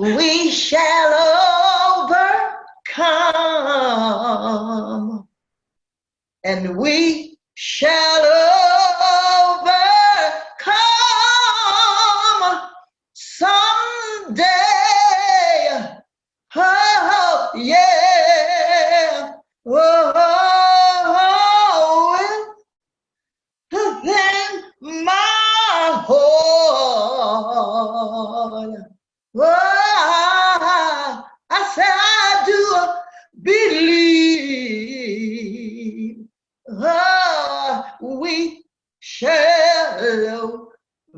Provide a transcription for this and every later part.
we shall overcome, and we shall overcome someday. Oh, yeah. Oh, within my heart. Oh, I say I do believe. Oh, we shall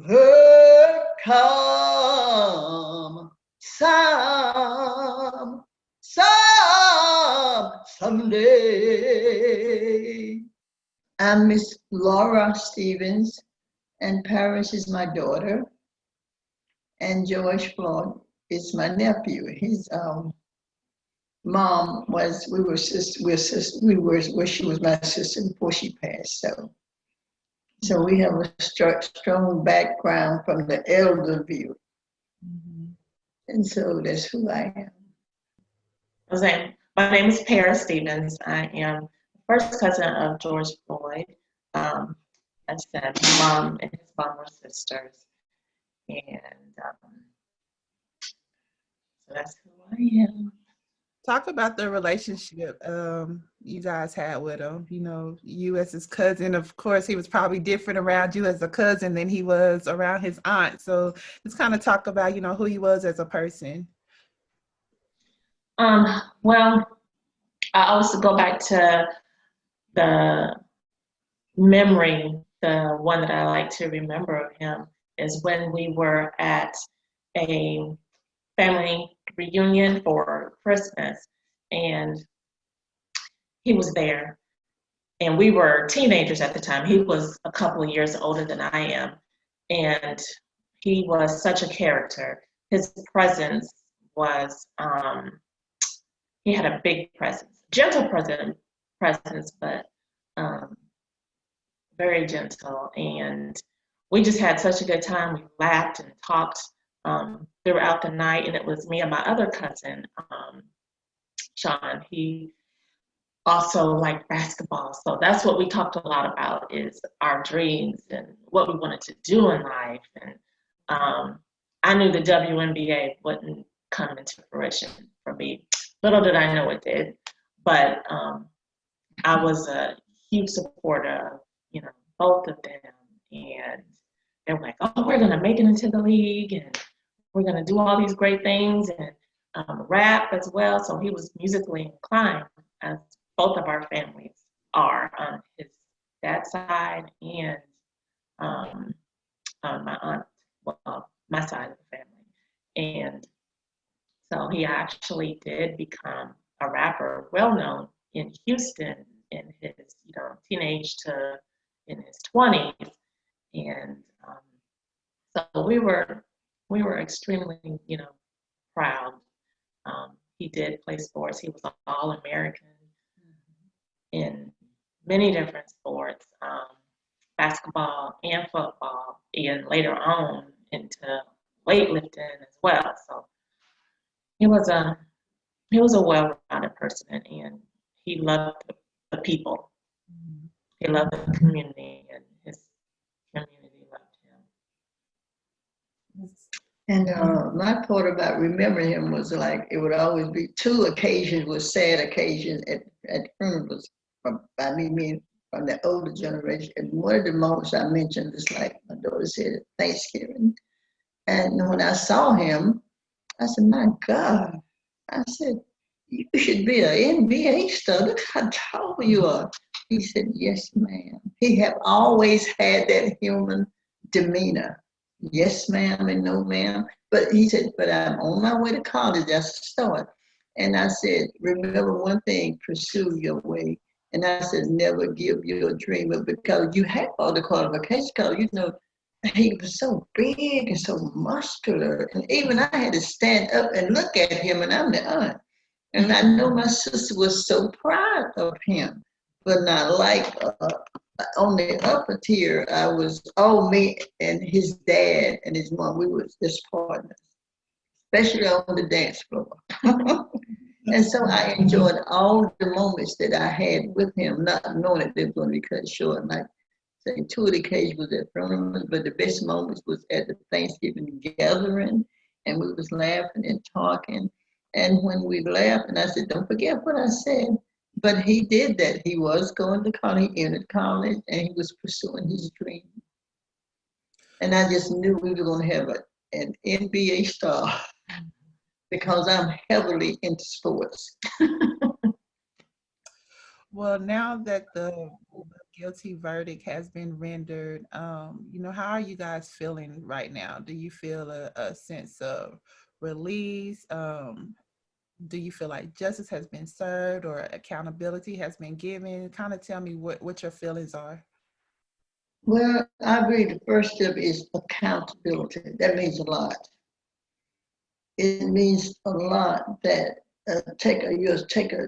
overcome someday. I'm Miss Laura Stevens, and Paris is my daughter, and George Floyd is my nephew. His mom was, we were she was my sister before she passed. So we have a strong background from the elder view. And so that's who I am. My name is Paris Stevens. I am the first cousin of George Floyd. I said mom and his mom were sisters. And so that's who I am. Talk about the relationship you guys had with him. You know, you as his cousin, of course, he was probably different around you as a cousin than he was around his aunt. So just kind of talk about, you know, who he was as a person. Well, I also go back to the memory, the one that I like to remember of him is when we were at a family reunion for Christmas, and he was there, and we were teenagers at the time. He was a couple of years older than I am, and he was such a character. His presence was, he had a big presence, gentle presence, but very gentle, and we just had such a good time. We laughed and talked throughout the night, and it was me and my other cousin, Sean. He also liked basketball, so that's what we talked a lot about, is our dreams and what we wanted to do in life. And I knew the WNBA wouldn't come into fruition for me. Little did I know it did, but I was a huge supporter of, you know, both of them, and they were like, oh, we're gonna make it into the league, and we're gonna do all these great things, and rap as well. So he was musically inclined, as both of our families are on his dad's side and on my aunt, well, my side of the family. And so he actually did become a rapper, well known in Houston in his, you know, teenage to in his 20s. And so we were extremely, you know, proud. He did play sports. He was All-American in many different sports, basketball and football, and later on into weightlifting as well. So he was a well-rounded person, and he loved the people. He loved the community, and his community loved him. And my part about remembering him was like, it would always be two occasions, was sad occasions at funerals from the older generation. And one of the moments I mentioned is like my daughter said at Thanksgiving. And when I saw him, I said, my God, I said, you should be an NBA star. Look how tall you are. He said, yes, ma'am. He have always had that human demeanor. Yes, ma'am, and no, ma'am. But he said, but I'm on my way to college. That's a start. And I said, remember one thing, pursue your way. And I said, never give your dream up, because you have all the qualifications. Because, you know, he was so big and so muscular. And even I had to stand up and look at him, and I'm the aunt. And I know my sister was so proud of him, but not like on the upper tier, I was, me and his dad and his mom, we were just partners. especially on the dance floor. And so I enjoyed all the moments that I had with him, not knowing that they were going to be cut short. Like say, two of the occasions was at funerals, but the best moments was at the Thanksgiving gathering, and we was laughing and talking. And when we laughed, and I said, "Don't forget what I said." But he did that. He was going to college. He entered college, and he was pursuing his dream. And I just knew we were going to have an NBA star because I'm heavily into sports. Well, now that the guilty verdict has been rendered, you know, how are you guys feeling right now? Do you feel a sense of release? Do you feel like justice has been served or accountability has been given? Kind of tell me what your feelings are. Well, I agree. The first step is accountability. That means a lot. It means a lot that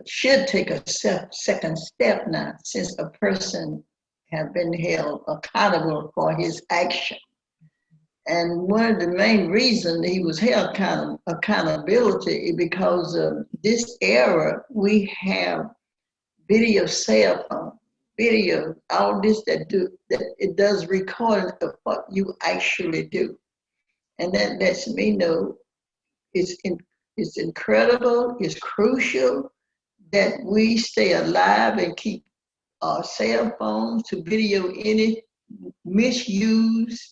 should take a second step now, since a person have been held accountable for his action. And one of the main reasons he was held accountability is because of this era. We have video cell phone, video, all this that it does recording of what you actually do, and that lets me know it's incredible, it's crucial that we stay alive and keep our cell phones to video any misuse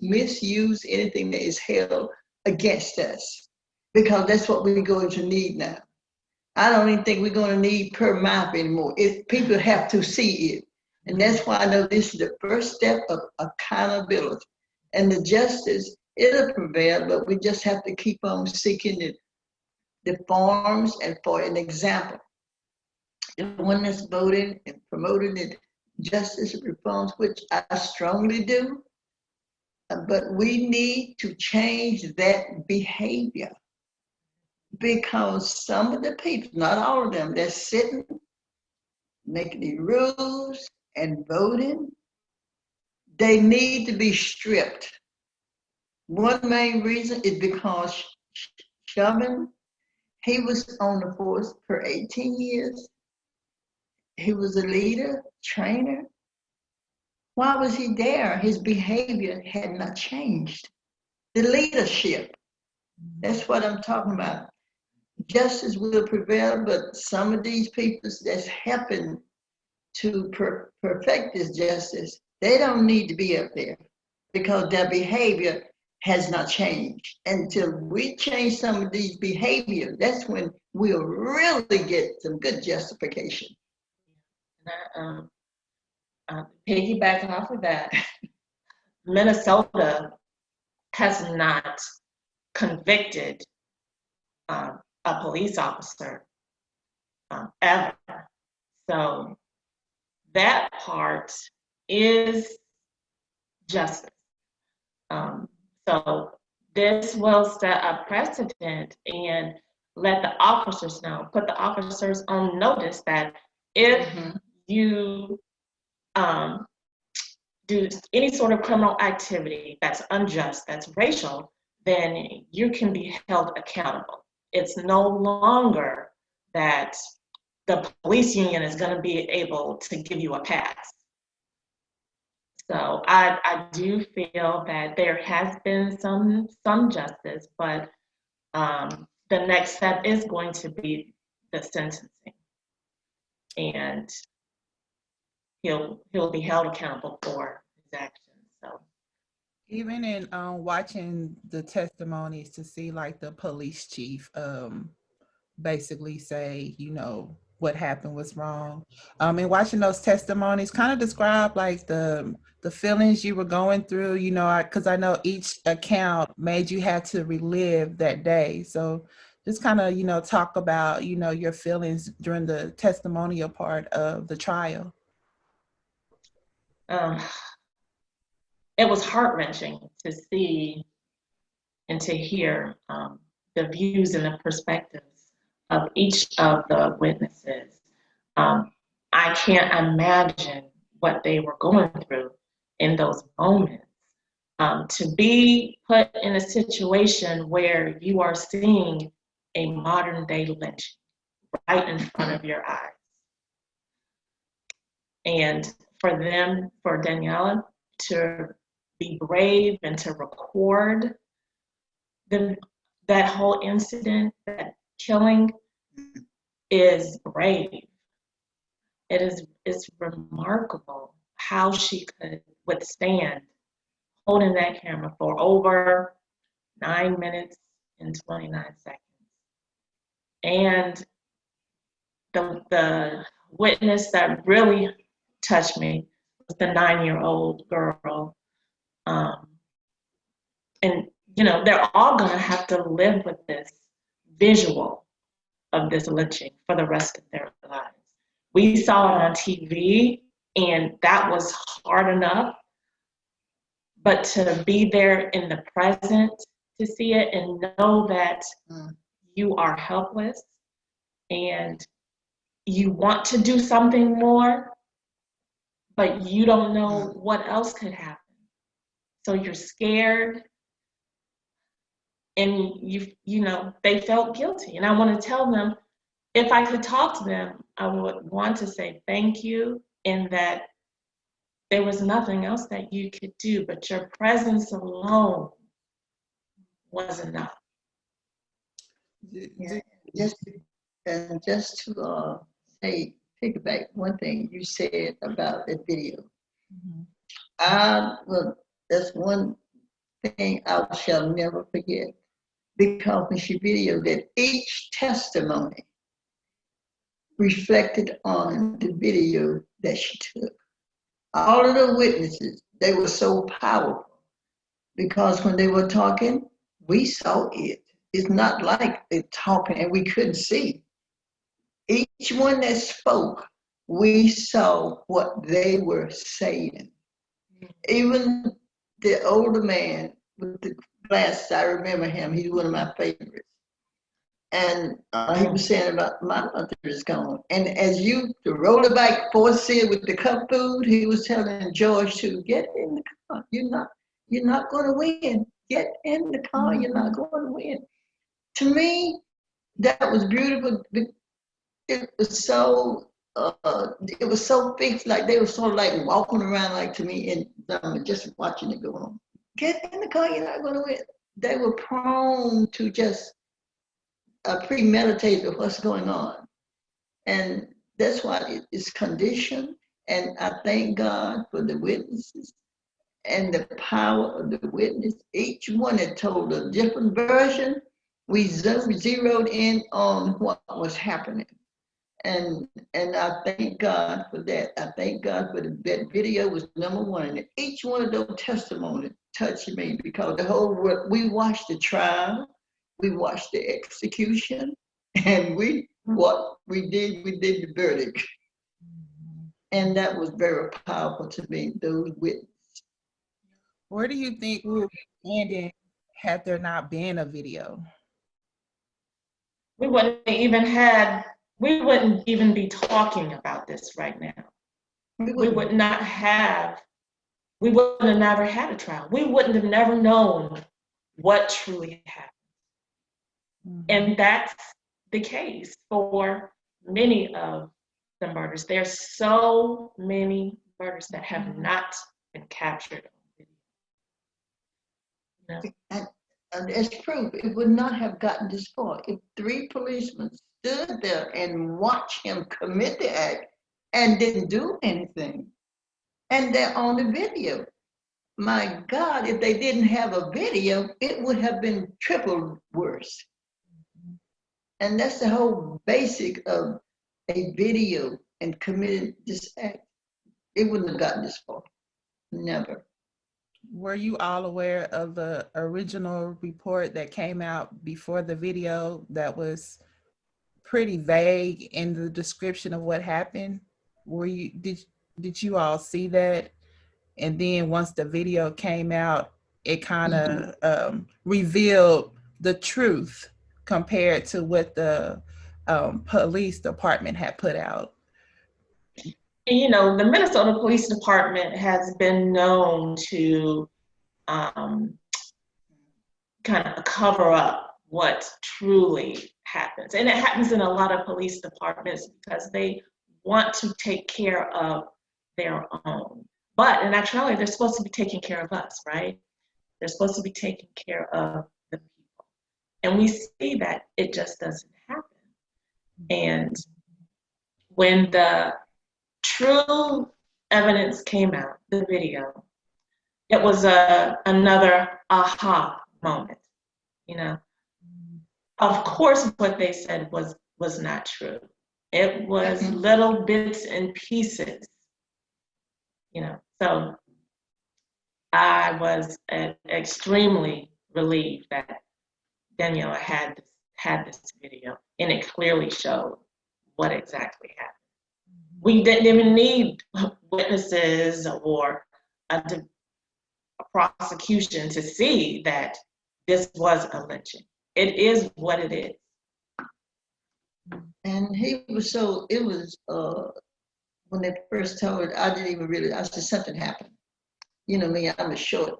anything that is held against us, because that's what we're going to need now. I don't even think we're going to need per mouth anymore. People have to see it. And that's why I know this is the first step of accountability. And the justice, it'll prevail, but we just have to keep on seeking the forms. And for an example, the one that's voting and promoting the justice reforms, which I strongly do, but we need to change that behavior. Because some of the people, not all of them, they're sitting, making the rules and voting, they need to be stripped. One main reason is because Chauvin, he was on the force for 18 years. He was a leader, trainer. Why was he there? His behavior had not changed. The leadership, that's what I'm talking about. Justice will prevail, but some of these people that's helping to perfect this justice, they don't need to be up there because their behavior has not changed. Until we change some of these behaviors, that's when we'll really get some good justification. Piggybacking off of that, Minnesota has not convicted a police officer ever. So that part is justice. So this will set a precedent and let the officers know, put the officers on notice that if you do any sort of criminal activity that's unjust, that's racial, then you can be held accountable. It's no longer that the police union is going to be able to give you a pass. So I do feel that there has been some justice, but the next step is going to be the sentencing, and he'll be held accountable for his actions. So even in watching the testimonies to see like the police chief basically say, you know, what happened was wrong. And watching those testimonies kind of describe like the feelings you were going through, you know, because I know each account made you have to relive that day. So just kind of, you know, talk about, you know, your feelings during the testimonial part of the trial. It was heart-wrenching to see and to hear the views and the perspectives of each of the witnesses. I can't imagine what they were going through in those moments. To be put in a situation where you are seeing a modern day lynching right in front of your eyes. And for Daniela to be brave and to record that whole incident, that killing, is brave. It's remarkable how she could withstand holding that camera for over 9 minutes and 29 seconds. And the witness that really touched me was the 9-year-old girl. And, they're all going to have to live with this visual of this lynching for the rest of their lives. We saw it on TV, and that was hard enough. But to be there in the present to see it and know that you are helpless and you want to do something more, but you don't know what else could happen. So you're scared, and they felt guilty. And I want to tell them, if I could talk to them, I would want to say thank you, and that there was nothing else that you could do, but your presence alone was enough. Yeah, just to say, piggyback one thing you said about the video. That's one thing I shall never forget, because when she videoed it, each testimony reflected on the video that she took. All of the witnesses, they were so powerful, because when they were talking, we saw it. It's not like they're talking and we couldn't see. Each one that spoke, we saw what they were saying. Even the older man with the glasses, I remember him. He's one of my favorites. And he was saying about my mother is gone. And as the rollerback force said with the cup food, he was telling George to get in the car. You're not going to win. Get in the car. You're not going to win. To me, that was beautiful. It was so fixed, like they were sort of like walking around, like, to me, and just watching it go on. Get in the car. You're not going to win. They were prone to just premeditate of what's going on. And that's why it's conditioned. And I thank God for the witnesses and the power of the witness. Each one had told a different version. We zeroed in on what was happening. And I thank God for that. I thank God for that video was number one. And each one of those testimonies touched me, because the whole world, we watched the trial, we watched the execution, and we did the verdict. And that was very powerful to me, those witnesses. Where do you think we would be standing had there not been a video? We wouldn't even be talking about this right now. We wouldn't have never had a trial. We wouldn't have never known what truly happened. And that's the case for many of the murders. There's so many murders that have not been captured on video. And as proof, it would not have gotten this far if 3 policemen stood there and watched him commit the act and didn't do anything. And they're on the video. My God, if they didn't have a video, it would have been triple worse. And that's the whole basic of a video and committing this act. It wouldn't have gotten this far. Never. Were you all aware of the original report that came out before the video that was pretty vague in the description of what happened? Did you all see that? And then once the video came out, it kind of revealed the truth compared to what the police department had put out. And, the Minnesota Police Department has been known to kind of cover up what truly happens. And it happens in a lot of police departments because they want to take care of their own. But in actuality, they're supposed to be taking care of us, right? They're supposed to be taking care of the people. And we see that it just doesn't happen. And when the true evidence came out, the video, it was another aha moment, you know. Of course, what they said was not true. It was little bits and pieces, you know. So I was extremely relieved that Daniela had this video, and it clearly showed what exactly happened. We didn't even need witnesses or a prosecution to see that this was a lynching. It is what it is. And he was so, it was, when they first told it, I didn't even really, I said something happened. You know me, I'm a short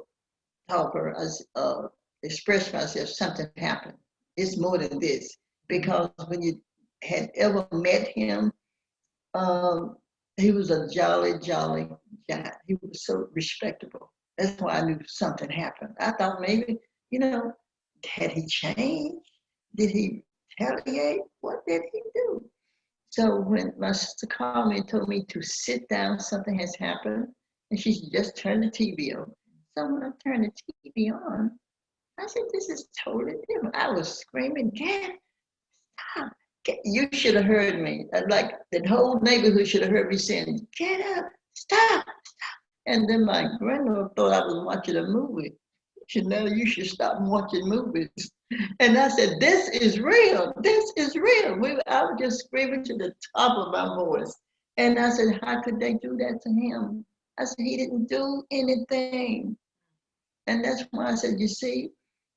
talker. I express myself, something happened. It's more than this. Because when you had ever met him, he was a jolly guy. He was so respectable. That's why I knew something happened. I thought maybe, you know, had he changed? Did he retaliate? What did he do? So when my sister called me and told me to sit down, something has happened, and she just turned the TV on. So when I turned the TV on, I said, this is totally different. I was screaming, "Get stop. You should have heard me." Like the whole neighborhood should have heard me saying, "Get up, stop." And then my grandmother thought I was watching a movie. Chanel, you should stop watching movies. And I said, this is real. This is real. I was just screaming to the top of my voice. And I said, how could they do that to him? I said, he didn't do anything. And that's why I said, you see,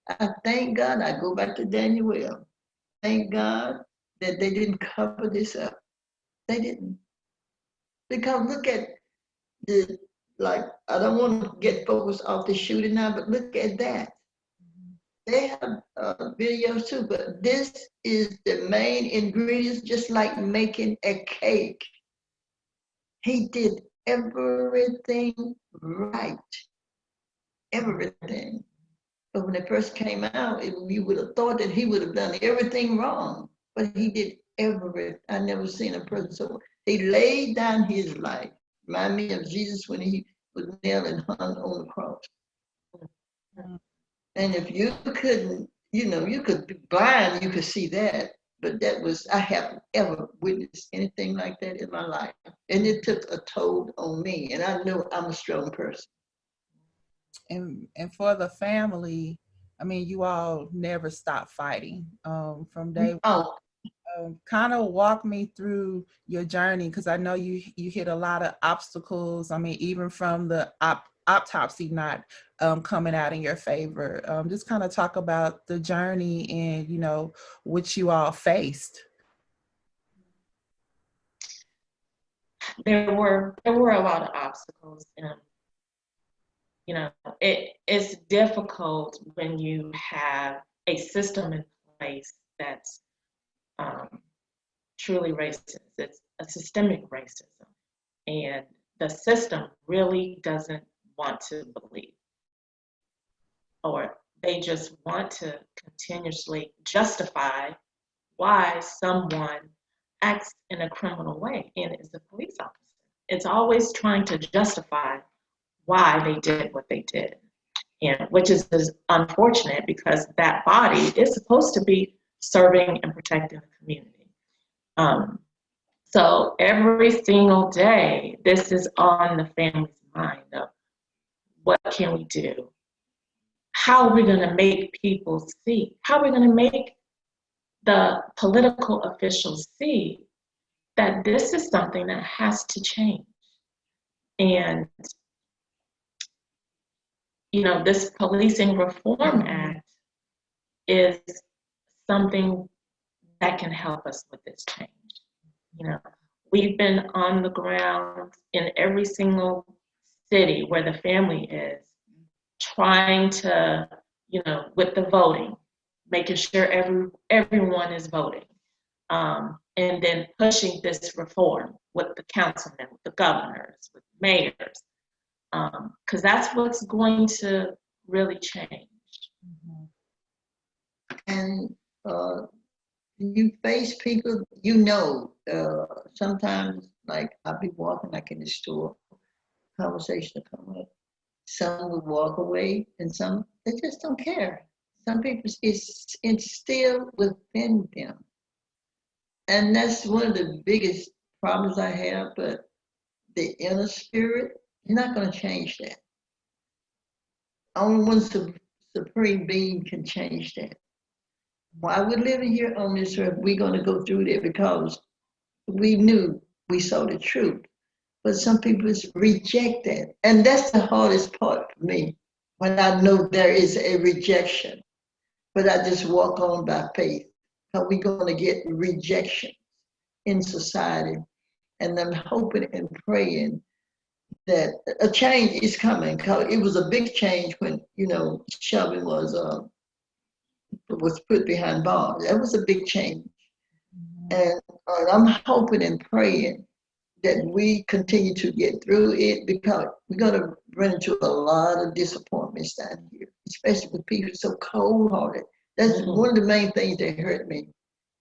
I thank God. I go back to Daniel. Thank God that they didn't cover this up. They didn't. Because look at the, like, I don't want to get focused off the shooting now, but look at that. They have videos too, but this is the main ingredients, just like making a cake. He did everything right, everything. But when it first came out, you would have thought that he would have done everything wrong, but he did everything. I never seen a person so, he laid down his life. Remind me of Jesus when he was nailed and hung on the cross. And if you couldn't, you know, you could be blind, you could see that. But that was, I haven't ever witnessed anything like that in my life. And it took a toll on me. And I know I'm a strong person. And for the family, I mean, you all never stopped fighting from day one. Oh. Kind of walk me through your journey, because I know you hit a lot of obstacles. I mean, even from the autopsy not coming out in your favor. Just kind of talk about the journey and, you know, what you all faced. There were a lot of obstacles. You know, it's difficult when you have a system in place that's truly racist. It's a systemic racism, and the system really doesn't want to believe, or they just want to continuously justify why someone acts in a criminal way and is a police officer. It's always trying to justify why they did what they did, and which is unfortunate because that body is supposed to be serving and protecting the community. So every single day, this is on the family's mind of what can we do? How are we going to make people see? How are we going to make the political officials see that this is something that has to change? And, you know, this Policing Reform Act is something that can help us with this change. You know, we've been on the ground in every single city where the family is, trying to, with the voting, making sure everyone is voting, and then pushing this reform with the councilmen, with the governors, with mayors, because that's what's going to really change. And you face people, sometimes, like, I'll be walking like in the store, conversation will come up. Some would walk away, and some, they just don't care. Some people, it's instilled within them. And that's one of the biggest problems I have, but the inner spirit, you're not going to change that. Only one supreme being can change that. While we're living here on this earth, we're going to go through that because we saw the truth. But some people reject that. And that's the hardest part for me, when I know there is a rejection. But I just walk on by faith. Because we're going to get rejection in society. And I'm hoping and praying that a change is coming. Because it was a big change when, Chauvin was put behind bars. That was a big change. And I'm hoping and praying that we continue to get through it, because we're going to run into a lot of disappointments down here, especially with people so cold-hearted. That's one of the main things that hurt me,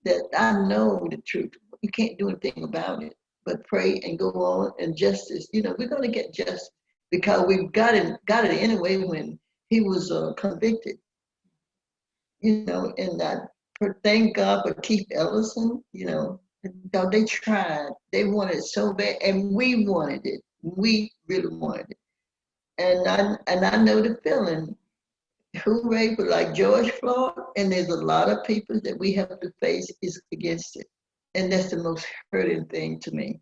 that I know the truth. You can't do anything about it, but pray and go on. And justice, we're going to get justice, because we got it anyway when he was convicted. And I thank God for Keith Ellison, because they tried. They wanted it so bad, and we wanted it. We really wanted it. And I know the feeling. Hooray for like George Floyd, and there's a lot of people that we have to face is against it. And that's the most hurting thing to me.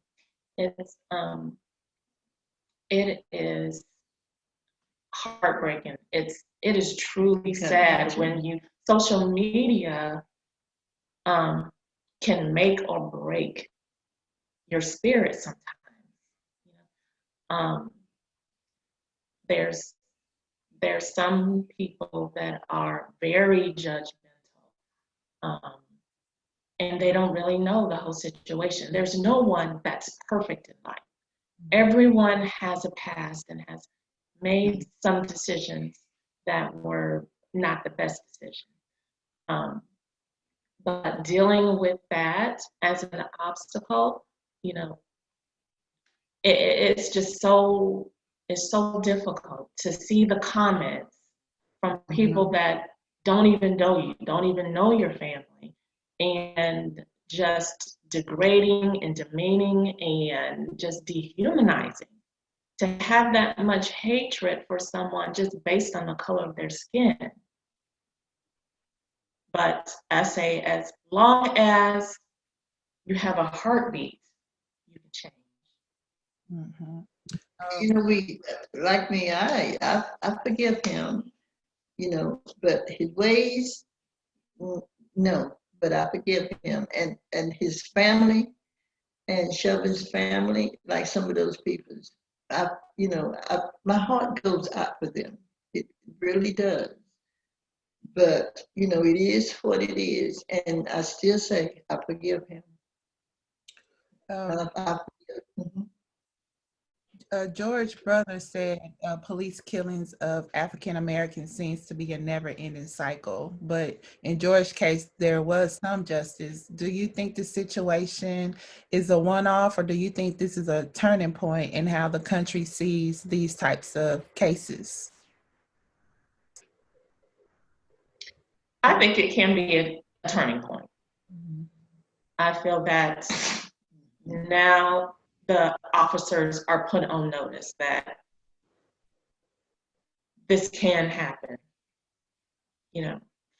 It is heartbreaking. It is truly sad when social media can make or break your spirit sometimes. There's some people that are very judgmental, and they don't really know the whole situation. There's no one that's perfect in life. Everyone has a past and has made some decisions that were not the best decision. But dealing with that as an obstacle, it's just so difficult to see the comments from people that don't even know you, don't even know your family, and just degrading and demeaning and just dehumanizing. To have that much hatred for someone just based on the color of their skin. But I say, as long as you have a heartbeat, you can change. We, like me, I forgive him, but his ways, no, but I forgive him. And his family, and Chauvin's family, like some of those people, my heart goes out for them. It really does. But, it is what it is. And I still say, I forgive him. George brother said police killings of African Americans seems to be a never-ending cycle. But in George's case, there was some justice. Do you think the situation is a one-off, or do you think this is a turning point in how the country sees these types of cases? I think it can be a turning point. I feel that now the officers are put on notice that this can happen.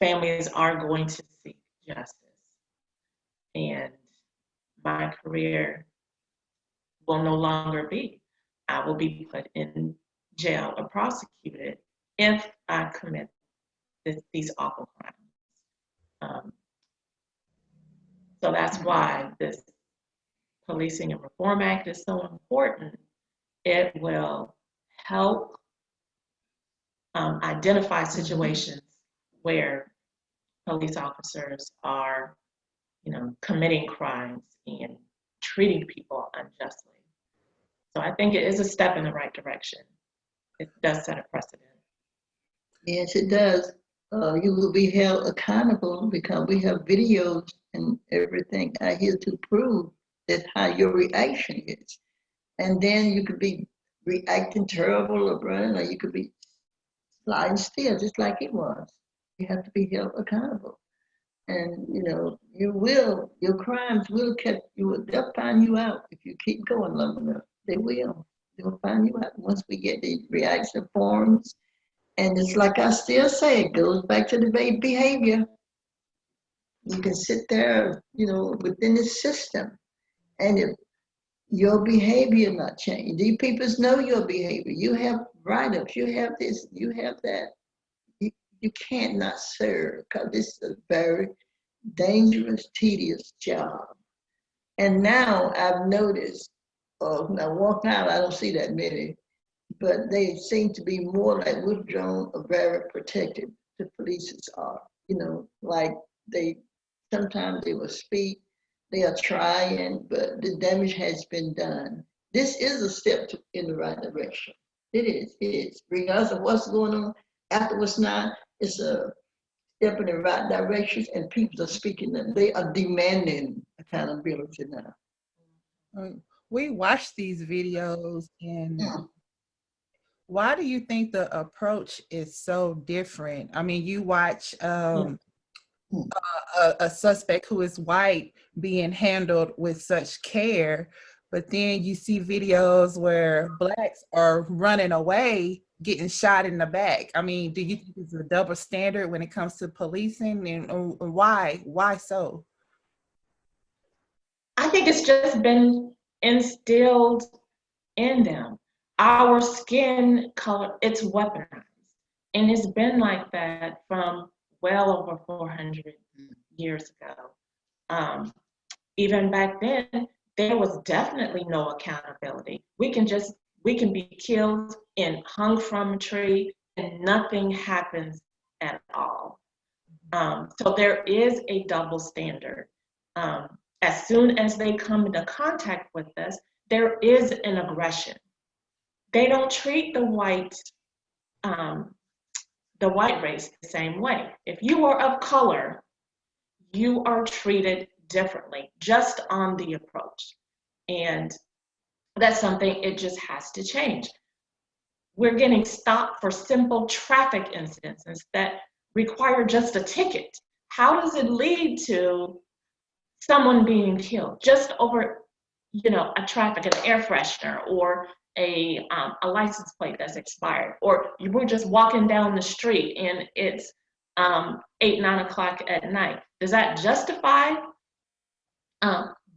Families are going to seek justice. And my career will no longer be. I will be put in jail or prosecuted if I commit these awful crimes. So that's why this Policing and Reform Act is so important. It will help identify situations where police officers are, committing crimes and treating people unjustly. So I think it is a step in the right direction. It does set a precedent. Yes, it does. You will be held accountable because we have videos and everything out here to prove that how your reaction is. And then you could be reacting terrible or running, or you could be lying still, just like it was. You have to be held accountable. And your crimes will they'll find you out if you keep going long enough. They will. They'll find you out once we get the reaction forms. And it's like I still say, it goes back to the behavior. You can sit there, within the system. And if your behavior not change, these people know your behavior. You have write-ups, you have this, you have that. You can't not serve because this is a very dangerous, tedious job. And now I've noticed, when I walk out, I don't see that many, but they seem to be more like withdrawn or very protected. The police are, like sometimes they will speak, they are trying, but the damage has been done. This is a step in the right direction. It is. Regardless of what's going on afterwards now, it's a step in the right direction, and people are speaking them. They are demanding accountability now. We watch these videos, and why do you think the approach is so different? I mean, you watch a suspect who is white being handled with such care, but then you see videos where blacks are running away, getting shot in the back. I mean, do you think it's a double standard when it comes to policing, and why? Why so? I think it's just been instilled in them. Our skin color, it's weaponized. And it's been like that from well over 400 years ago. Even back then, there was definitely no accountability. We can be killed and hung from a tree and nothing happens at all. So there is a double standard. As soon as they come into contact with us, there is an aggression. They don't treat the white race the same way. If you are of color, you are treated differently, just on the approach. And that's something, it just has to change. We're getting stopped for simple traffic incidents that require just a ticket. How does it lead to someone being killed just over, a traffic, an air freshener, or a license plate that's expired, or we're just walking down the street and it's 8, 9 o'clock at night? Does that justify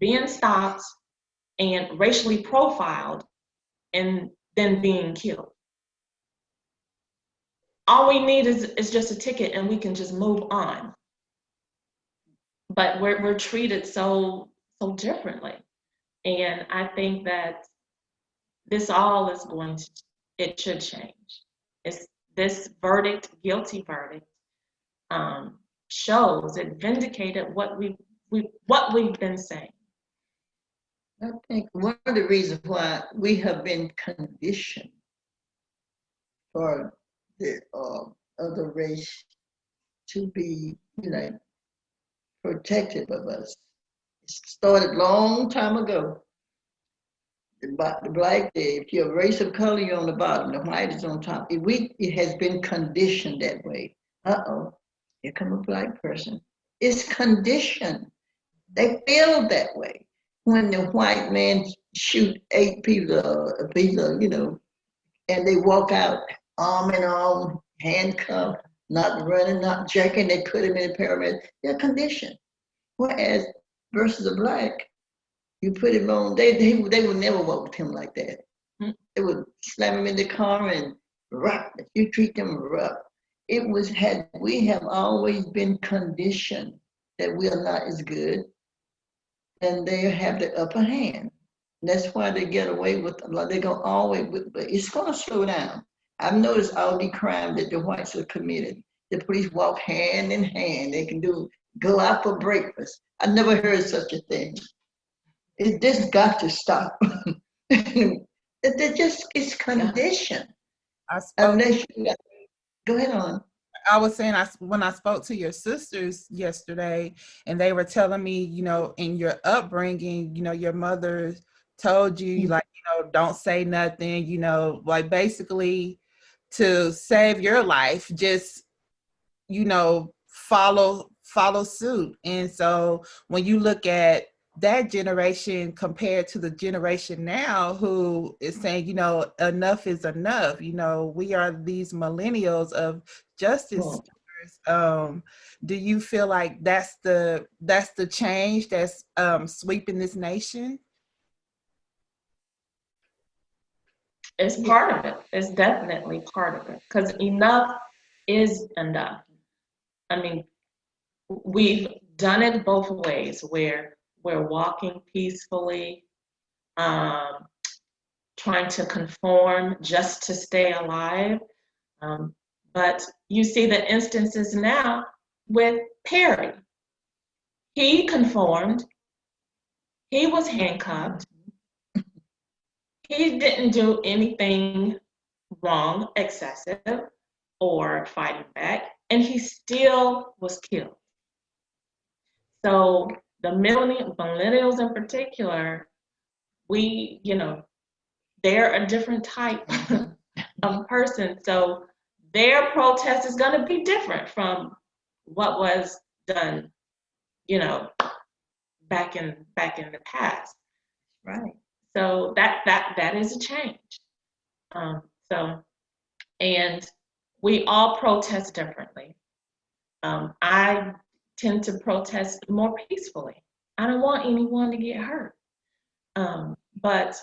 being stopped and racially profiled and then being killed? All we need is just a ticket and we can just move on. But we're treated so differently. And I think that this all is it should change. This verdict, guilty verdict, shows, it vindicated what we've been saying. I think one of the reasons why we have been conditioned for the other race to be, protected of us. It started a long time ago. The black, if you're a race of color, you're on the bottom. The white is on top. It has been conditioned that way. Here come a black person. It's conditioned. They feel that way. When the white man shoot 8 people, and they walk out arm in arm, handcuffed, not running, not jerking, they put him in a paramedic. They're conditioned. Whereas versus a black, you put him on, they would never walk with him like that. They would slam him in the car and rough. If you treat them rough. We have always been conditioned that we are not as good, and they have the upper hand. That's why they get away with a lot. They're gonna always, but it's gonna slow down. I've noticed all the crime that the whites have committed. The police walk hand in hand. They can go out for breakfast. I never heard such a thing. It just got to stop. It's conditioned. I spoke. Unless you go ahead on. I was saying, when I spoke to your sisters yesterday, and they were telling me, in your upbringing, your mother told you, like, don't say nothing, like basically to save your life, just, follow suit. And so when you look at that generation compared to the generation now who is saying, enough is enough, we are these millennials of justice. Do you feel like that's the change that's sweeping this nation? It's part of it. It's definitely part of it, because enough is enough. I mean, we've done it both ways, where we're walking peacefully, trying to conform just to stay alive. But you see the instances now with Perry. He conformed. He was handcuffed. He didn't do anything wrong, excessive, or fighting back, and he still was killed. So the millennials in particular, they're a different type of person. So their protest is going to be different from what was done, back in the past. Right. So that is a change. And we all protest differently. I tend to protest more peacefully. I don't want anyone to get hurt. But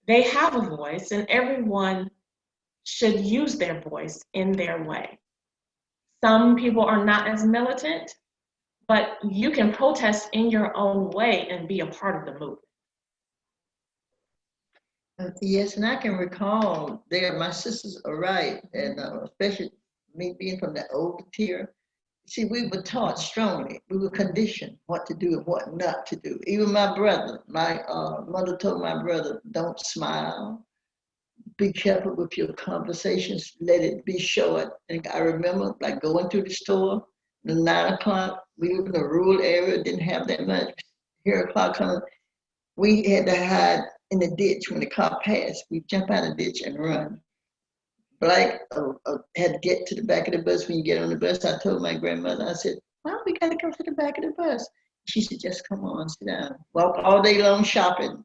they have a voice, and everyone should use their voice in their way. Some people are not as militant, but you can protest in your own way and be a part of the movement. Yes, and I can recall my sisters are right, and especially me being from the older tier. See, we were taught strongly. We were conditioned what to do and what not to do. Even my brother, my mother told my brother, don't smile. Be careful with your conversations. Let it be short. And I remember like going to the store, the 9 o'clock, we live in a rural area, didn't have that much. Here o'clock coming, we had to hide in the ditch when the car passed. We jump out of the ditch and run. Black had to get to the back of the bus. When you get on the bus, I told my grandmother, I said, well, we got to come to the back of the bus. She said, just come on, sit down. Walk all day long shopping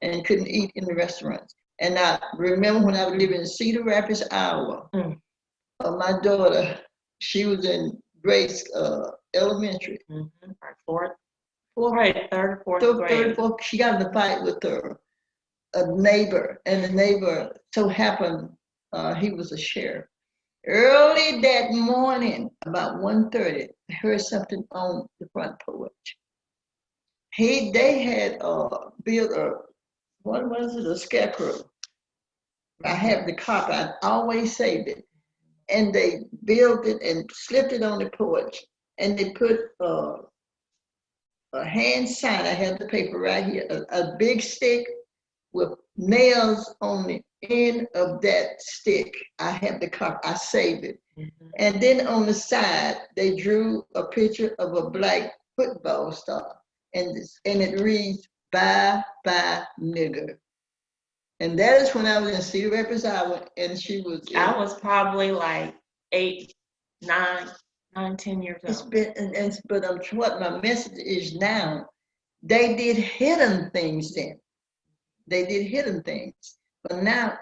and couldn't eat in the restaurants. And I remember when I was living in Cedar Rapids, Iowa, my daughter, she was in Grace Elementary. Mm-hmm. Third, fourth grade. She got in a fight with a neighbor, and the neighbor so happened he was a sheriff. Early that morning, about 1:30, I heard something on the front porch. They had built a scarecrow. I have the copy. I always saved it. And they built it and slipped it on the porch. And they put a hand sign. I have the paper right here. A big stick with nails on the end of that stick. I have the copy. I saved it. Mm-hmm. And then on the side, they drew a picture of a black football star. And it reads, bye, bye, nigger. And that is when I was in Cedar Rapids, Iowa, and she was. I was probably like 8, 9, 10 years old. It's been, but what my message is now, they did hidden things then. They did hidden things, but now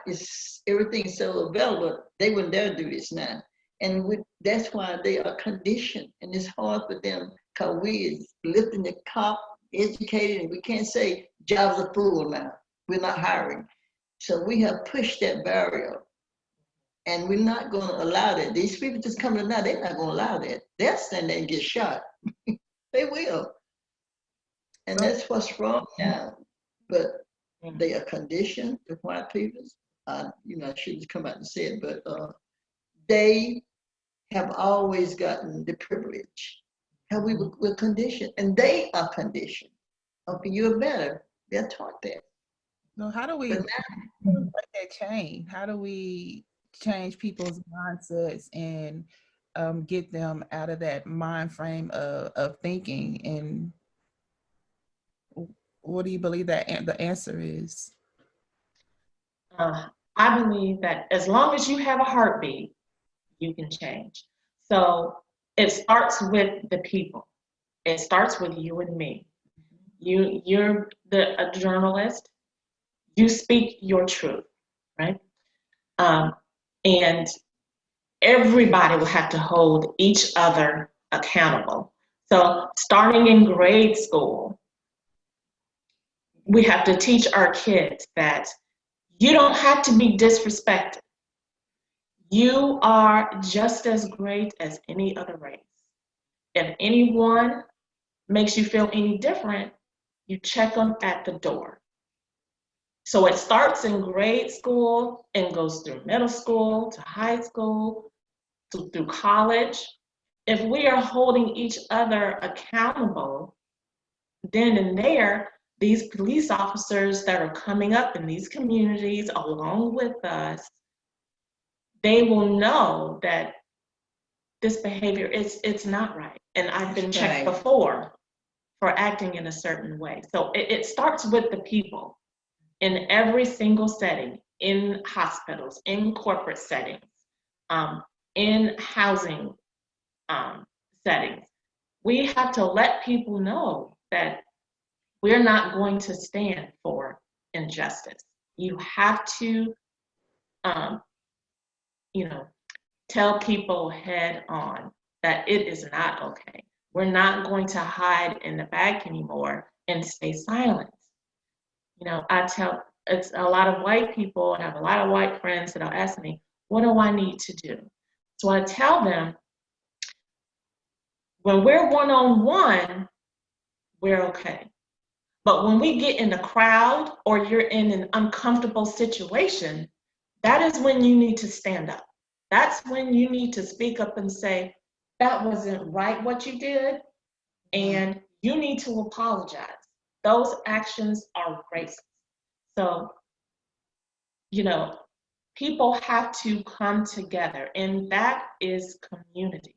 everything's so available. They wouldn't dare do this now, and that's why they are conditioned, and it's hard for them because we is lifting the cop, educated, and we can't say jobs are full now. We're not hiring. So we have pushed that barrier, and we're not going to allow that. These people just coming now, they're not going to allow that. They'll stand there and get shot. They will. And that's what's wrong now. But they are conditioned, the white people you know, I shouldn't come out and say it, but they have always gotten the privilege. How we're conditioned, and they are conditioned. Okay, you're better. They're taught that. So how do we But break that chain? How do we change people's mindsets and get them out of that mind frame of thinking? And what do you believe that the answer is? I believe that as long as you have a heartbeat, you can change. So it starts with the people. It starts with you and me. You're a journalist. You speak your truth, right? And everybody will have to hold each other accountable. So starting in grade school, we have to teach our kids that you don't have to be disrespected. You are just as great as any other race. If anyone makes you feel any different, you check them at the door. So it starts in grade school and goes through middle school to high school through college. If we are holding each other accountable, then and there, these police officers that are coming up in these communities along with us, they will know that this behavior it's not right. And I've been checked before for acting in a certain way. So it starts with the people in every single setting, in hospitals, in corporate settings, in housing settings. We have to let people know that we're not going to stand for injustice. You have to, tell people head on that it is not okay. We're not going to hide in the back anymore and stay silent. It's a lot of white people, I have a lot of white friends that will ask me, what do I need to do? So I tell them, when we're one-on-one, we're okay. But when we get in a crowd or you're in an uncomfortable situation, that is when you need to stand up. That's when you need to speak up and say, that wasn't right what you did, and you need to apologize. Those actions are racist. So, people have to come together, and that is community.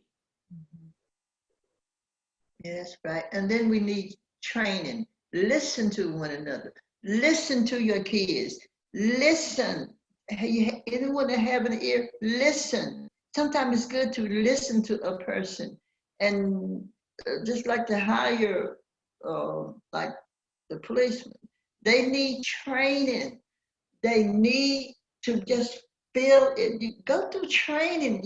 yes, right. And then we need training. Listen to one another. Listen to your kids. Listen. Anyone that have an ear, listen. Sometimes it's good to listen to a person, and just like to hire, like the policemen, they need training. They need to just feel it. You go through training,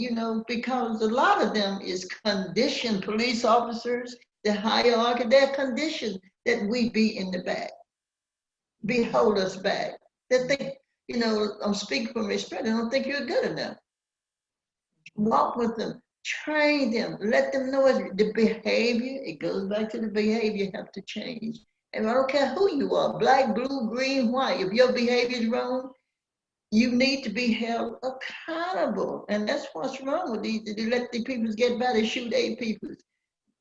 because a lot of them is conditioned police officers, the hierarchy, they're conditioned that we be in the back, hold us back. They think, I'm speaking from experience, I don't think you're good enough. Walk with them, train them, let them know the behavior, it goes back to the behavior, you have to change. And I don't care who you are, black, blue, green, white, if your behavior is wrong, you need to be held accountable. And that's what's wrong with these. They let the people get by, they shoot 8 people.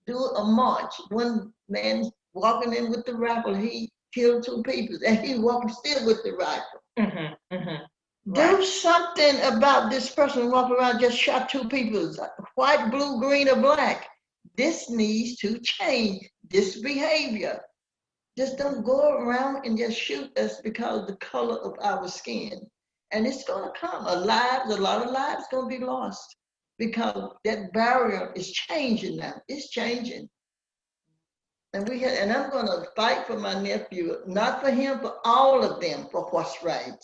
Do a march. One man walking in with the rifle, he killed 2 people, and he walking still with the rifle. Do something about this person walking around just shot 2 people, white, blue, green, or black. This needs to change, this behavior. Just don't go around and just shoot us because of the color of our skin. And it's gonna come, a lot of lives gonna be lost because that barrier is changing now. It's changing. And I'm gonna fight for my nephew, not for him, for all of them, for what's right.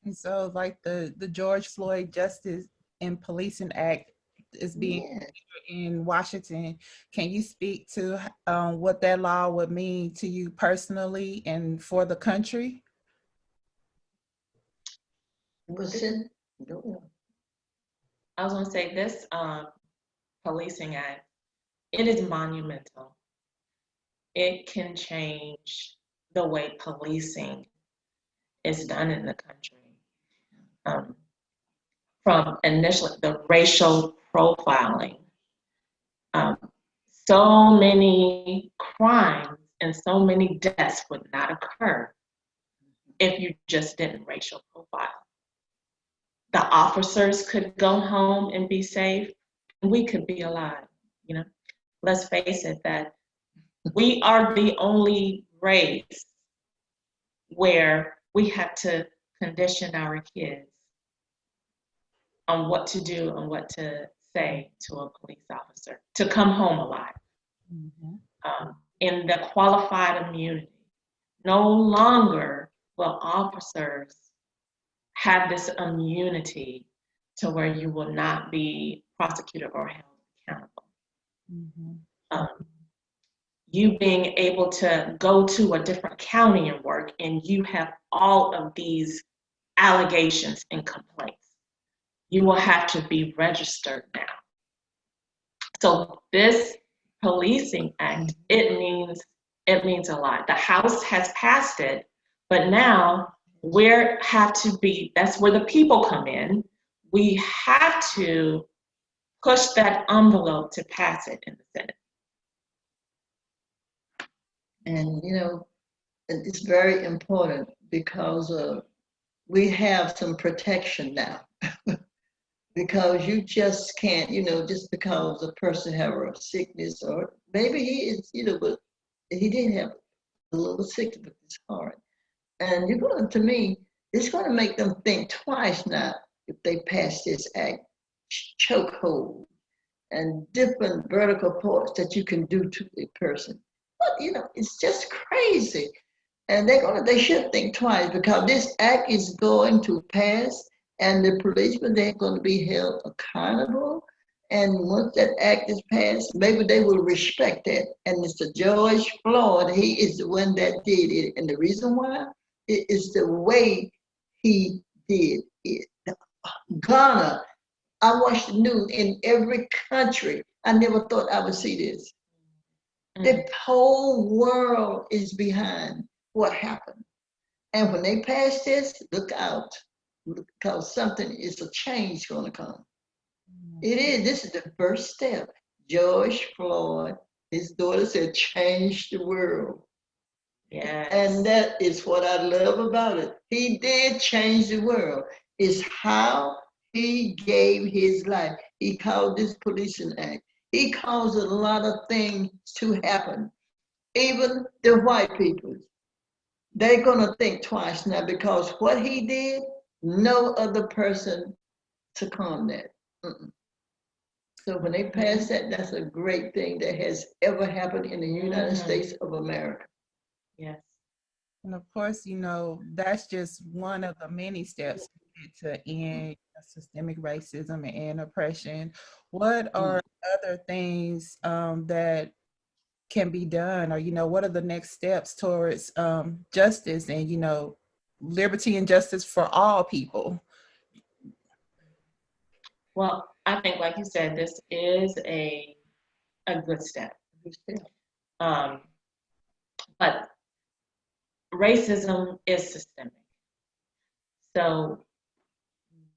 And so like the George Floyd Justice and Policing Act is being in Washington. Can you speak to what that law would mean to you personally and for the country? I was going to say this Policing Act, it is monumental. It can change the way policing is done in the country. From initially the racial profiling, so many crimes and so many deaths would not occur if you just didn't racial profile. The officers could go home and be safe, and we could be alive. You know, let's face it, that we are the only race where we have to condition our kids on what to do and what to say to a police officer to come home alive. In the qualified immunity, no longer will officers have this immunity to where you will not be prosecuted or held accountable. You being able to go to a different county and work, and you have all of these allegations and complaints. You will have to be registered now. So this policing act, it means a lot. The House has passed it, but now that's where the people come in. We have to push that envelope to pass it in the Senate. And you know, it's very important because we have some protection now. Because you just can't, you know, just because a person have a sickness, or maybe he is, you know, but he did have a little sickness with his heart. And you're going to me, it's going to make them think twice now if they pass this act, chokehold, and different vertical parts that you can do to a person. But you know, it's just crazy. And they should think twice, because this act is going to pass, and the policemen, they're going to be held accountable. And once that act is passed, maybe they will respect that. And Mr. George Floyd, he is the one that did it. And the reason why, it is the way he did it. Ghana, I watched the news in every country. I never thought I would see this. The whole world is behind what happened. And when they pass this, look out, because something is a change going to come. It is. This is the first step. George Floyd, his daughter said, change the world. Yes. And that is what I love about it. He did change the world. It's how he gave his life. He called this policing act. He caused a lot of things to happen. Even the white people, they're going to think twice now, because what he did, no other person succumbed that. So when they pass that, that's a great thing that has ever happened in the United States of America. Yes. And of course, you know, that's just one of the many steps to end systemic racism and oppression. What are other things that can be done, or, you know, what are the next steps towards justice and, you know, liberty and justice for all people? Well, I think, like you said, this is a good step. But racism is systemic. So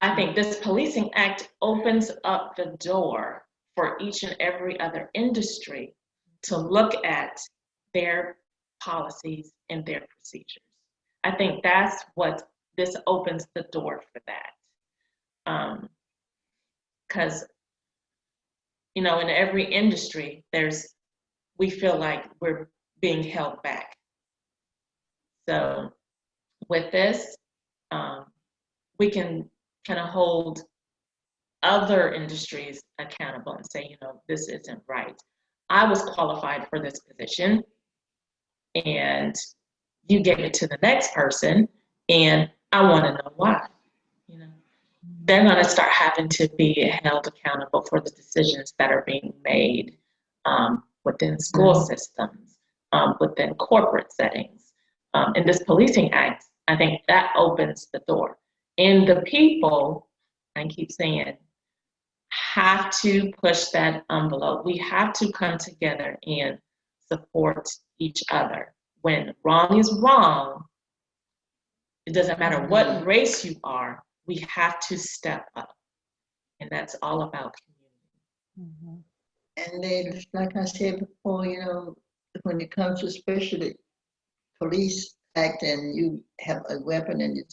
I think this policing act opens up the door for each and every other industry to look at their policies and their procedures. I think that's what this opens the door for that. Because, you know, in every industry, we feel like we're being held back. So with this, we can kind of hold other industries accountable and say, you know, this isn't right. I was qualified for this position, and you gave it to the next person, and I want to know why. You know, they're going to start having to be held accountable for the decisions that are being made within school systems, within corporate settings. In this policing act, I think that opens the door. And the people, I keep saying, have to push that envelope. We have to come together and support each other. When wrong is wrong, It doesn't matter what race you are, we have to step up. And that's all about community. And then, like I said before, you know, when it comes to especially police act and you have a weapon and you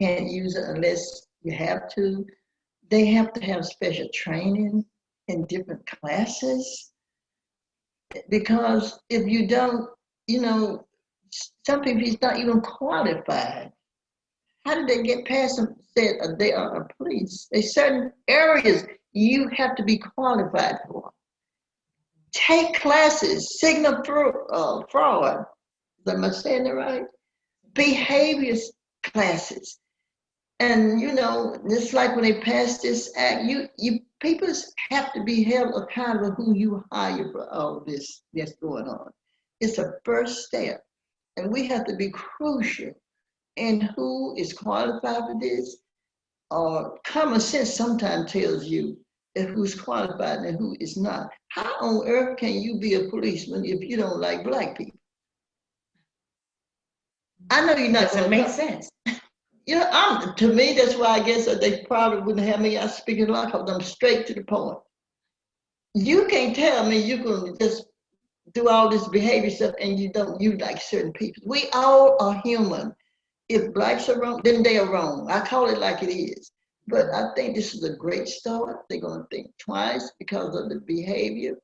can't use it unless you have to, they have to have special training in different classes. Because if you don't, you know, some people is not even qualified. How did they get past them? Said they are a police. There's certain areas you have to be qualified for. Take classes, signal fraud. Am I saying it right? Behaviors classes. And you know, it's like when they pass this act, you people have to be held accountable who you hire for all this that's going on. It's a first step. And we have to be crucial in who is qualified for this. Or common sense sometimes tells you that who's qualified and who is not. How on earth can you be a policeman if you don't like black people? I know you're not. Doesn't make sense. You know, to me, that's why I guess that they probably wouldn't have me out speaking like I'm straight to the point. You can't tell me you're going to just do all this behavior stuff and you like certain people. We all are human. If blacks are wrong, then they are wrong. I call it like it is. But I think this is a great start. They're going to think twice because of the behavior.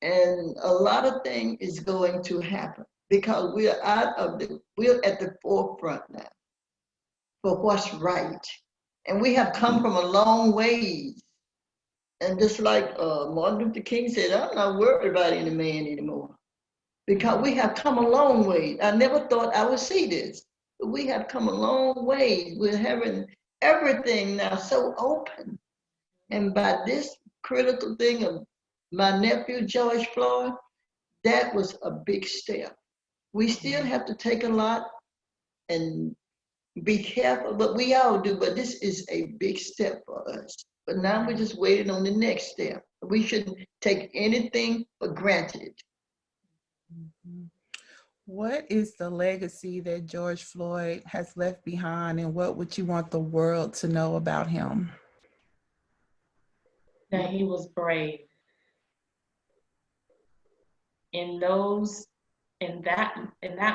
And a lot of things is going to happen because we're at the forefront now for what's right. And we have come from a long ways. And just like Martin Luther King said, I'm not worried about any man anymore because we have come a long way. I never thought I would see this, but we have come a long way. We're having everything now so open. And by this critical thing of my nephew, George Floyd, that was a big step. We still have to take a lot and be careful, but we all do. But this is a big step for us. But now we're just waiting on the next step. We shouldn't take anything for granted. What is the legacy that George Floyd has left behind, and what would you want the world to know about him? That he was brave. In that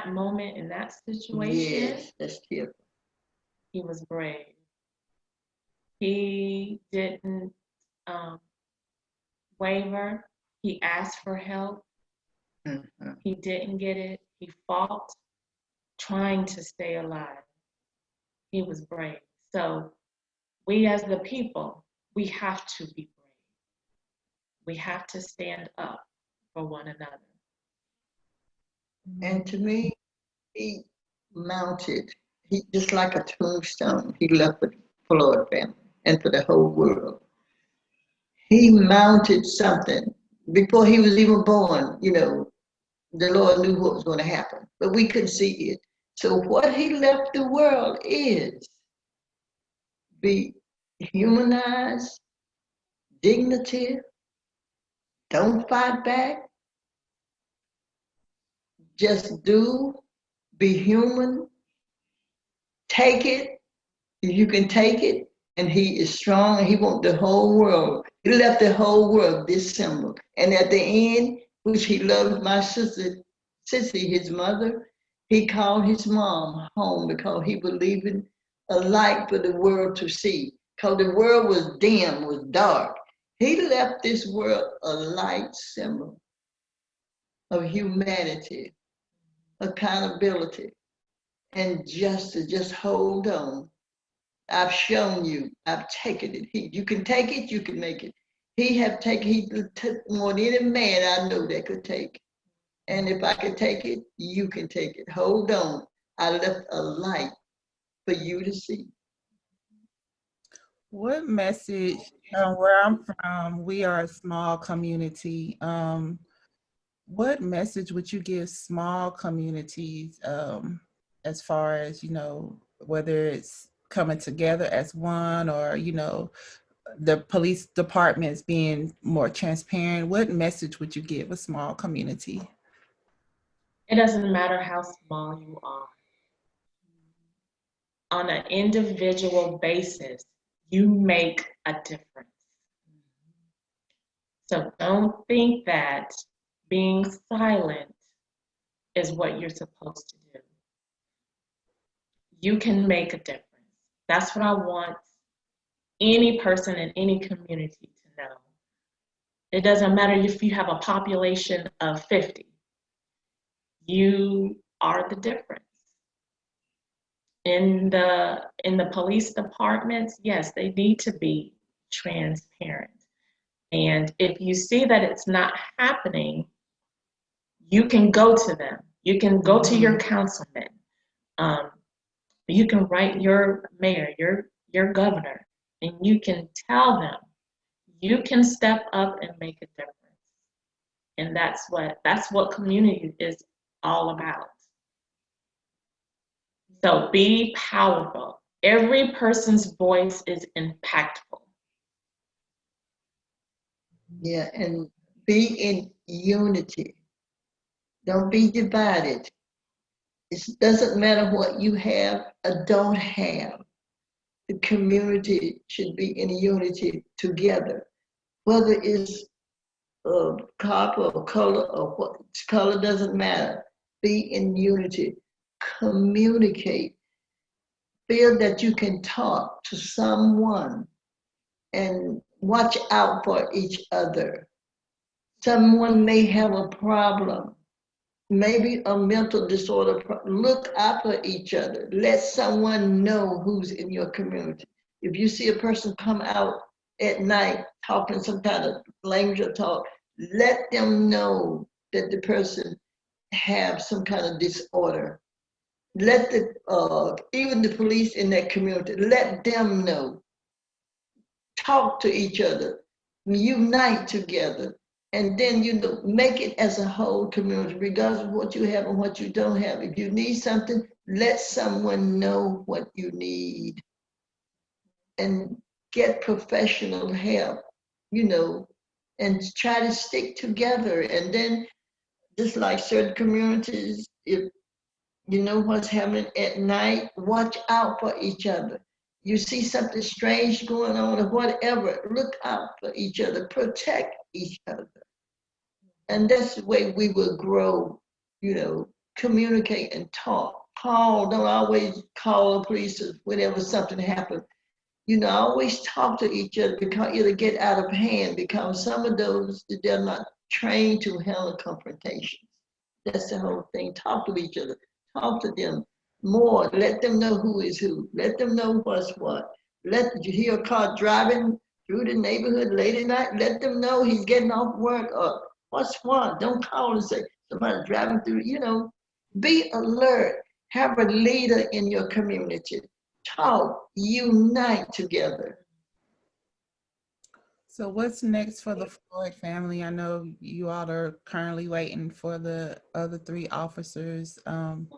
moment, in that situation, Yes, that's true. he was brave. He didn't waver. He asked for help. Mm-hmm. He didn't get it. He fought, trying to stay alive. He was brave. So we as the people, we have to be brave. We have to stand up for one another. And to me, he mounted, he just like a tombstone, he left for the Floyd family and for the whole world. He mounted something before he was even born, you know, the Lord knew what was going to happen, but we couldn't see it. So what he left the world is be humanized, dignity, don't fight back, just do, be human, take it, if you can take it, and he is strong, and he wants the whole world. He left the whole world this symbol. And at the end, which he loved my sister, Sissy, his mother, he called his mom home because he believed in a light for the world to see. Because the world was dim, was dark. He left this world a light symbol of humanity, accountability, and justice. Just hold on. I've shown you, I've taken it. You can take it, you can make it. He took more than any man I know that could take. And if I could take it, you can take it. Hold on. I left a light for you to see. What message, where I'm from, we are a small community. What message would you give small communities as far as, you know, whether it's coming together as one or, you know, the police departments being more transparent? What message would you give a small community? It doesn't matter how small you are. on an individual basis, you make a difference. So don't think that being silent is what you're supposed to do. You can make a difference. That's what I want any person in any community to know. It doesn't matter if you have a population of 50. You are the difference. In the police departments, yes, they need to be transparent. And if you see that it's not happening, you can go to them. You can go to your councilman. You can write your mayor, your governor, and you can tell them you can step up and make a difference. And that's what community is all about. So be powerful. Every person's voice is impactful. Yeah, and be in unity. Don't be divided. It doesn't matter what you have or don't have. The community should be in unity together. Whether it's copper or color or what color doesn't matter. Be in unity. Communicate. Feel that you can talk to someone and watch out for each other. Someone may have a problem, maybe a mental disorder. Look out for each other. Let someone know who's in your community. If you see a person come out at night talking some kind of language or talk, let them know that the person have some kind of disorder. Let even the police in that community, let them know. Talk to each other, unite together, and then make it as a whole community, regardless of what you have and what you don't have. If you need something, let someone know what you need, and get professional help, and try to stick together. And then, just like certain communities, if you know what's happening at night, watch out for each other. You see something strange going on or whatever, look out for each other, protect each other. And that's the way we will grow, communicate and talk. Don't always call the police whenever something happens. Always talk to each other, because it'll get out of hand, because some of those, they're not trained to handle confrontations. That's the whole thing. Talk to each other. Talk to them more. Let them know who is who. Let them know what's what. Did you hear a car driving through the neighborhood late at night? Let them know he's getting off work. Or what's what? Don't call and say somebody's driving through. Be alert. Have a leader in your community. Talk. Unite together. So what's next for the Floyd family? I know you all are currently waiting for the other 3 officers and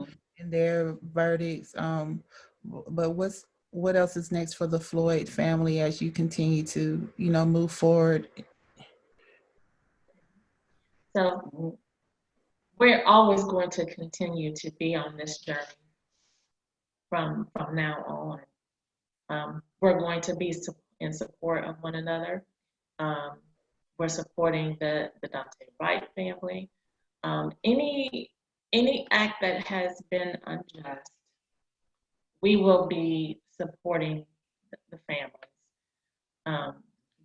their verdicts. But what else is next for the Floyd family as you continue to, move forward? So we're always going to continue to be on this journey from now on. We're going to be in support of one another. We're supporting the Dante Wright family. Any act that has been unjust, we will be supporting the families.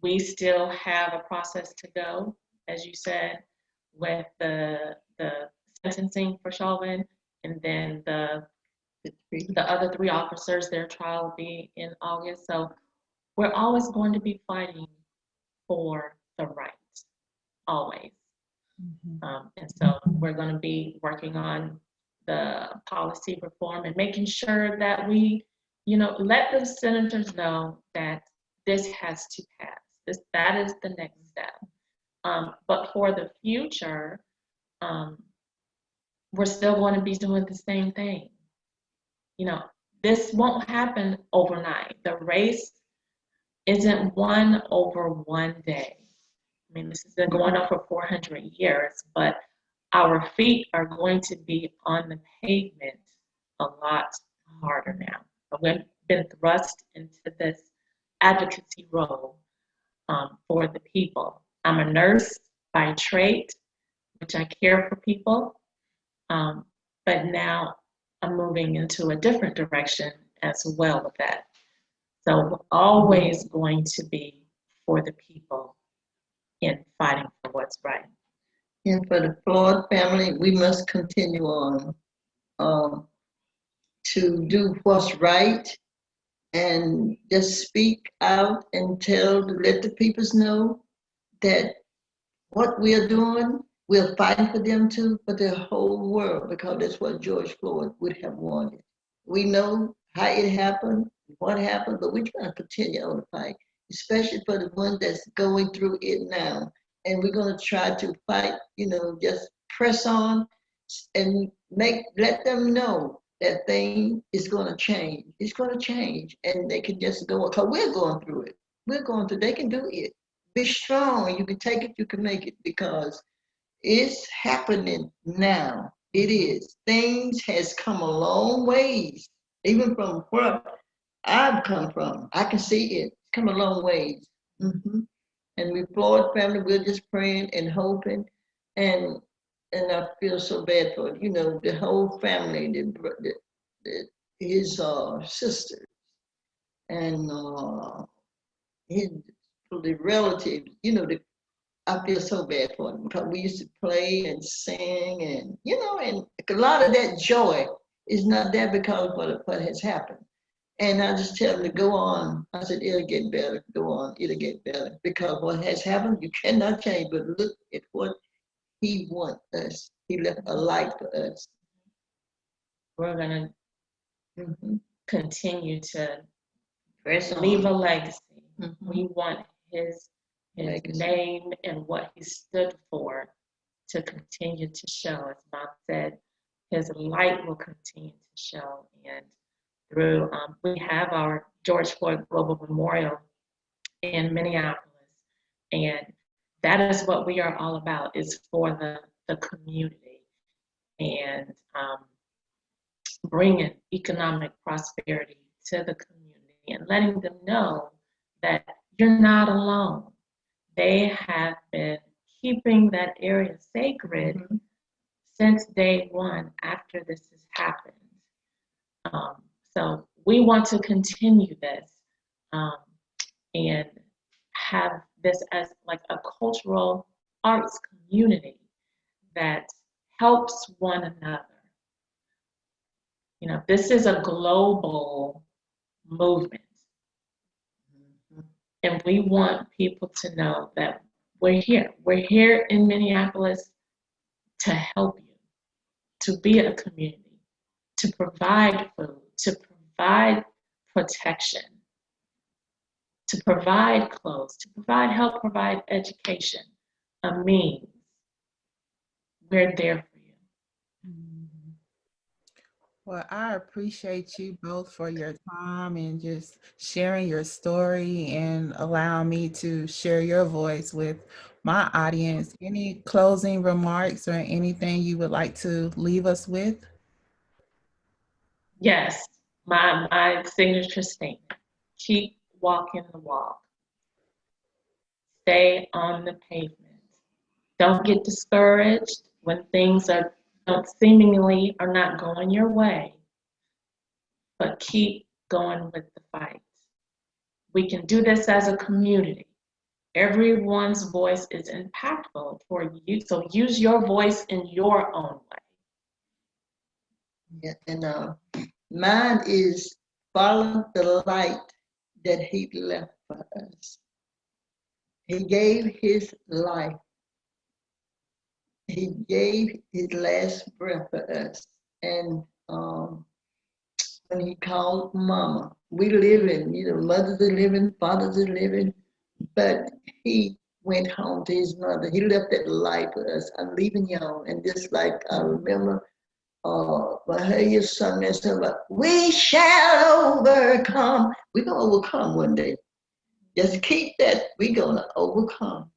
We still have a process to go, as you said, with the sentencing for Chauvin, and then the other 3 officers, their trial will be in August. So we're always going to be fighting for the right, always. And so we're going to be working on the policy reform and making sure that we, let the senators know that this has to pass. That is the next step. But for the future, we're still going to be doing the same thing. This won't happen overnight. The race isn't won over one day. I mean, this has been going on for 400 years, but our feet are going to be on the pavement a lot harder now. but we've been thrust into this advocacy role for the people. I'm a nurse by trade, which I care for people, but now I'm moving into a different direction as well with that. So we're always going to be for the people in fighting for what's right. And for the Floyd family, we must continue on to do what's right and just speak out and let the peoples know that what we are doing, we're fighting for them too, for the whole world, because that's what George Floyd would have wanted. We know how it happened, what happened, but we're going to continue on the fight, especially for the one that's going through it now. And we're going to try to fight, just press on and let them know that thing is going to change. It's going to change, and they can just go, because we're going through it. They can do it. Be strong. You can take it, you can make it, because it's happening now. It is. Things has come a long ways, even from where I've come from. I can see it. It's come a long ways. And we Floyd family, we're just praying and hoping, and I feel so bad for it. The whole family, his sisters, and the relatives. I feel so bad for them, because we used to play and sing, and and a lot of that joy is not there because of what has happened. And I just tell them to go on. I said, it'll get better. Go on, it'll get better. Because what has happened, you cannot change. But look at what he wants us. He left a light for us. We're going to continue to Press on. leave a legacy. We want his legacy. name and what he stood for to continue to show. As Bob said, his light will continue to show. And through, we have our George Floyd Global Memorial in Minneapolis. And that is what we are all about, is for the community, and bringing economic prosperity to the community and letting them know that you're not alone. They have been keeping that area sacred since day one after this has happened. So we want to continue this and have this as like a cultural arts community that helps one another. This is a global movement. And we want people to know that we're here. We're here in Minneapolis to help you, to be a community, to provide food, to provide protection, to provide clothes, to help provide education, a means. We're there for you. Well, I appreciate you both for your time and just sharing your story and allowing me to share your voice with my audience. Any closing remarks or anything you would like to leave us with? Yes, my signature statement: keep walking the walk. Stay on the pavement. Don't get discouraged when things don't seemingly are not going your way, but keep going with the fight. We can do this as a community. Everyone's voice is impactful for you, so use your voice in your own way. Yeah, and mine is follow the light that he left for us. He gave his life. He gave his last breath for us. And when he called mama, we live in, mothers are living, fathers are living, but he went home to his mother. He left that life for us. I'm leaving y'all. And just like I remember, when I heard you sung that song about, we shall overcome. We're going to overcome one day. Just keep that. We're going to overcome.